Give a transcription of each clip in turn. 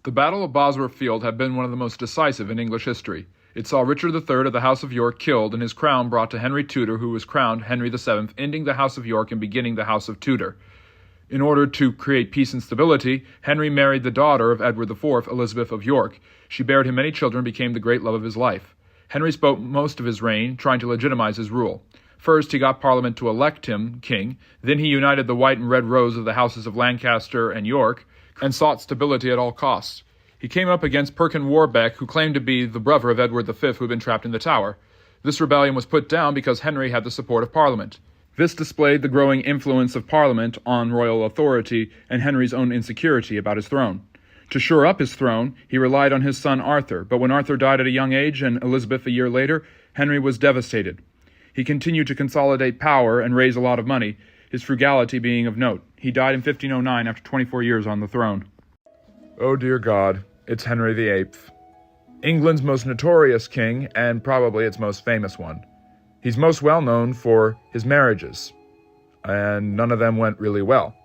The Battle of Bosworth Field had been one of the most decisive in English history. It saw Richard III of the House of York killed and his crown brought to Henry Tudor, who was crowned Henry VII, ending the House of York and beginning the House of Tudor. In order to create peace and stability, Henry married the daughter of Edward IV, Elizabeth of York. She bared him many children and became the great love of his life. Henry spent most of his reign trying to legitimize his rule. First, he got Parliament to elect him king. Then he united the white and red rose of the houses of Lancaster and York, and sought stability at all costs. He came up against Perkin Warbeck, who claimed to be the brother of Edward V, who had been trapped in the Tower. This rebellion was put down because Henry had the support of Parliament. This displayed the growing influence of Parliament on royal authority and Henry's own insecurity about his throne. To shore up his throne, he relied on his son Arthur, but when Arthur died at a young age and Elizabeth a year later, Henry was devastated. He continued to consolidate power and raise a lot of money, his frugality being of note. He died in 1509 after 24 years on the throne. Oh dear God, it's Henry VIII. England's most notorious king, and probably its most famous one. He's most well known for his marriages, and none of them went really well.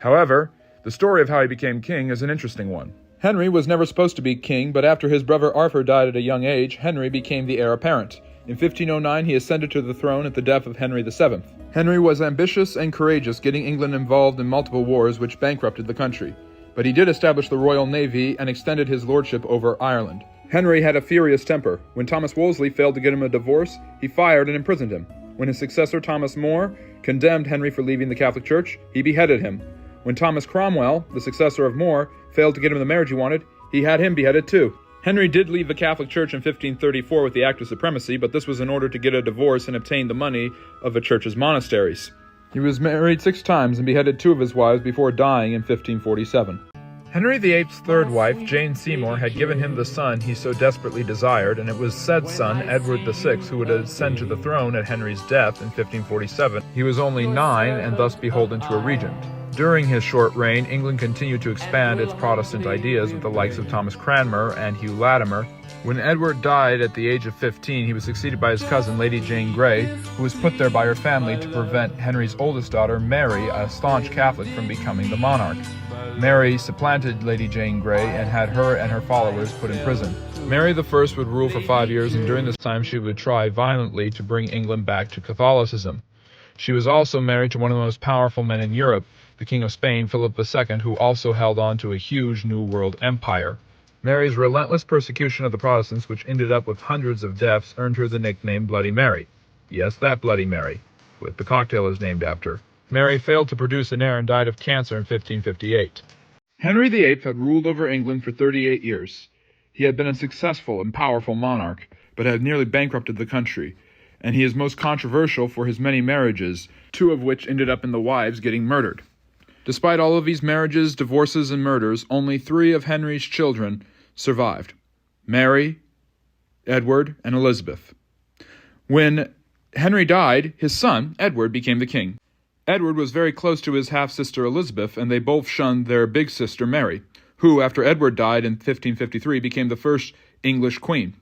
However, the story of how he became king is an interesting one. Henry was never supposed to be king, but after his brother Arthur died at a young age, Henry became the heir apparent. In 1509, he ascended to the throne at the death of Henry VII. Henry was ambitious and courageous, getting England involved in multiple wars which bankrupted the country. But he did establish the Royal Navy and extended his lordship over Ireland. Henry had a furious temper. When Thomas Wolsey failed to get him a divorce, he fired and imprisoned him. When his successor Thomas More condemned Henry for leaving the Catholic Church, he beheaded him. When Thomas Cromwell, the successor of More, failed to get him the marriage he wanted, he had him beheaded too. Henry did leave the Catholic Church in 1534 with the Act of Supremacy, but this was in order to get a divorce and obtain the money of the church's monasteries. He was married 6 times and beheaded 2 of his wives before dying in 1547. Henry VIII's third wife, Jane Seymour, had given him the son he so desperately desired, and it was said son, Edward VI, who would ascend to the throne at Henry's death in 1547. He was only 9 and thus beholden to a regent. During his short reign, England continued to expand its Protestant ideas with the likes of Thomas Cranmer and Hugh Latimer. When Edward died at the age of 15, he was succeeded by his cousin, Lady Jane Grey, who was put there by her family to prevent Henry's oldest daughter, Mary, a staunch Catholic, from becoming the monarch. Mary supplanted Lady Jane Grey and had her and her followers put in prison. Mary I would rule for 5 years, and during this time she would try violently to bring England back to Catholicism. She was also married to one of the most powerful men in Europe, the King of Spain, Philip II, who also held on to a huge New World empire. Mary's relentless persecution of the Protestants, which ended up with hundreds of deaths, earned her the nickname Bloody Mary. Yes, that Bloody Mary, which the cocktail is named after. Mary failed to produce an heir and died of cancer in 1558. Henry VIII had ruled over England for 38 years. He had been a successful and powerful monarch, but had nearly bankrupted the country, and he is most controversial for his many marriages, 2 of which ended up in the wives getting murdered. Despite all of these marriages, divorces, and murders, only 3 of Henry's children survived: Mary, Edward, and Elizabeth. When Henry died, his son, Edward, became the king. Edward was very close to his half-sister Elizabeth, and they both shunned their big sister Mary, who, after Edward died in 1553, became the first English queen.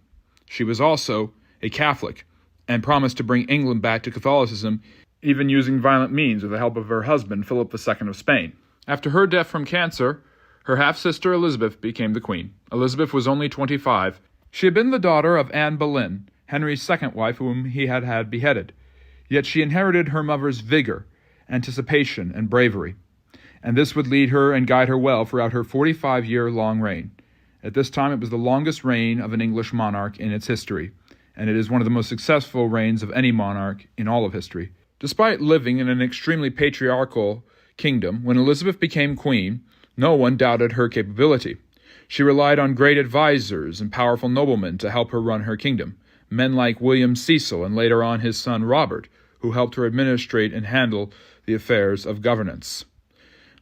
She was also a Catholic, and promised to bring England back to Catholicism, even using violent means with the help of her husband, Philip II of Spain. After her death from cancer, her half-sister Elizabeth became the queen. Elizabeth was only 25. She had been the daughter of Anne Boleyn, Henry's second wife, whom he had had beheaded. Yet she inherited her mother's vigor, anticipation, and bravery, and this would lead her and guide her well throughout her 45-year-long reign. At this time, it was the longest reign of an English monarch in its history, and it is one of the most successful reigns of any monarch in all of history. Despite living in an extremely patriarchal kingdom, when Elizabeth became queen, no one doubted her capability. She relied on great advisors and powerful noblemen to help her run her kingdom, men like William Cecil and later on his son Robert, who helped her administrate and handle the affairs of governance.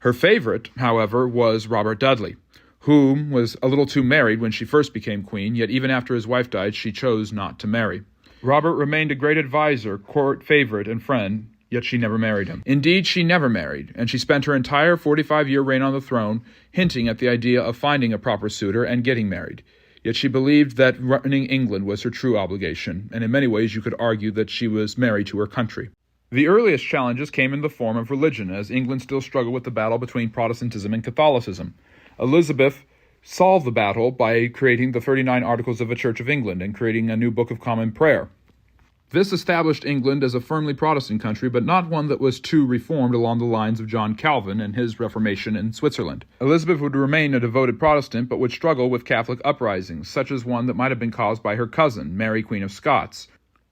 Her favorite, however, was Robert Dudley, whom was a little too married when she first became queen, yet even after his wife died, she chose not to marry. Robert remained a great advisor, court favorite, and friend, yet she never married him. Indeed, she never married, and she spent her entire 45-year reign on the throne hinting at the idea of finding a proper suitor and getting married. Yet she believed that running England was her true obligation, and in many ways you could argue that she was married to her country. The earliest challenges came in the form of religion, as England still struggled with the battle between Protestantism and Catholicism. Elizabeth solve the battle by creating the 39 Articles of the Church of England and creating a new Book of Common Prayer. This established England as a firmly Protestant country, but not one that was too reformed along the lines of John Calvin and his Reformation in Switzerland. Elizabeth would remain a devoted Protestant, but would struggle with Catholic uprisings, such as one that might have been caused by her cousin, Mary, Queen of Scots.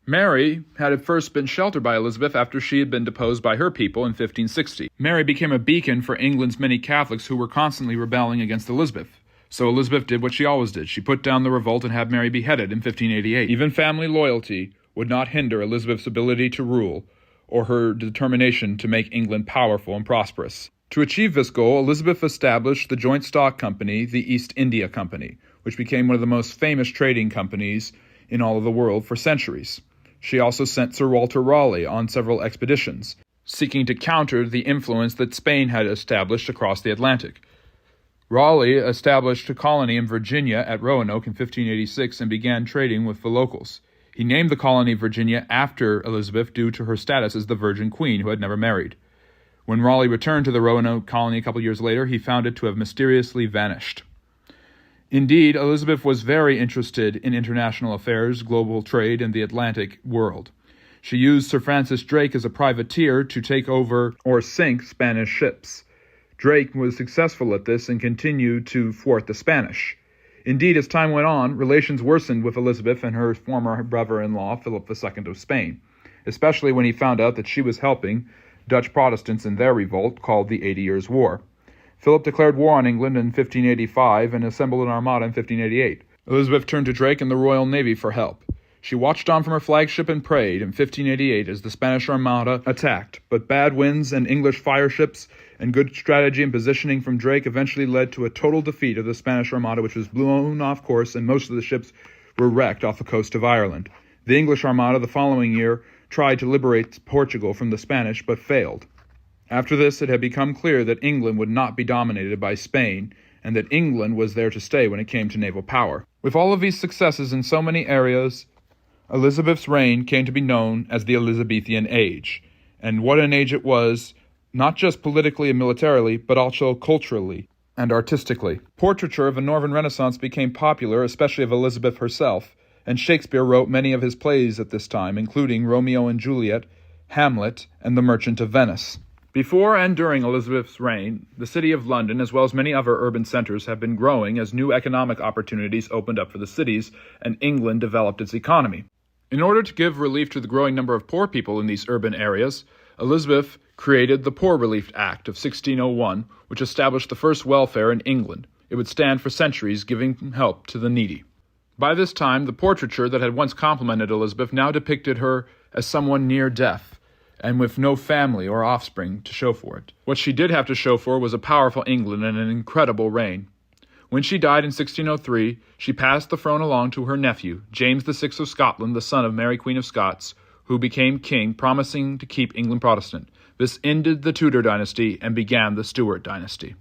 Mary had at first been sheltered by Elizabeth after she had been deposed by her people in 1560. Mary became a beacon for England's many Catholics who were constantly rebelling against Elizabeth. So Elizabeth did what she always did. She put down the revolt and had Mary beheaded in 1588. Even family loyalty would not hinder Elizabeth's ability to rule, or her determination to make England powerful and prosperous. To achieve this goal, Elizabeth established the joint stock company, the East India Company, which became one of the most famous trading companies in all of the world for centuries. She also sent Sir Walter Raleigh on several expeditions, seeking to counter the influence that Spain had established across the Atlantic. Raleigh established a colony in Virginia at Roanoke in 1586 and began trading with the locals. He named the colony Virginia after Elizabeth due to her status as the Virgin Queen who had never married. When Raleigh returned to the Roanoke colony a couple years later, he found it to have mysteriously vanished. Indeed, Elizabeth was very interested in international affairs, global trade, and the Atlantic world. She used Sir Francis Drake as a privateer to take over or sink Spanish ships. Drake was successful at this and continued to thwart the Spanish. Indeed, as time went on, relations worsened with Elizabeth and her former brother-in-law, Philip II of Spain, especially when he found out that she was helping Dutch Protestants in their revolt called the 80 Years' War. Philip declared war on England in 1585 and assembled an armada in 1588. Elizabeth turned to Drake and the Royal Navy for help. She watched on from her flagship and prayed in 1588 as the Spanish Armada attacked, but bad winds and English fireships and good strategy and positioning from Drake eventually led to a total defeat of the Spanish Armada, which was blown off course and most of the ships were wrecked off the coast of Ireland. The English Armada the following year tried to liberate Portugal from the Spanish, but failed. After this, it had become clear that England would not be dominated by Spain, and that England was there to stay when it came to naval power. With all of these successes in so many areas, Elizabeth's reign came to be known as the Elizabethan Age. And what an age it was, not just politically and militarily, but also culturally and artistically. Portraiture of the Northern Renaissance became popular, especially of Elizabeth herself, and Shakespeare wrote many of his plays at this time, including Romeo and Juliet, Hamlet, and The Merchant of Venice. Before and during Elizabeth's reign, the city of London, as well as many other urban centers, have been growing as new economic opportunities opened up for the cities and England developed its economy. In order to give relief to the growing number of poor people in these urban areas, Elizabeth created the Poor Relief Act of 1601, which established the first welfare in England. It would stand for centuries, giving help to the needy. By this time, the portraiture that had once complimented Elizabeth now depicted her as someone near death, and with no family or offspring to show for it. What she did have to show for was a powerful England and an incredible reign. When she died in 1603, she passed the throne along to her nephew, James VI of Scotland, the son of Mary, Queen of Scots, who became king, promising to keep England Protestant. This ended the Tudor dynasty and began the Stuart dynasty.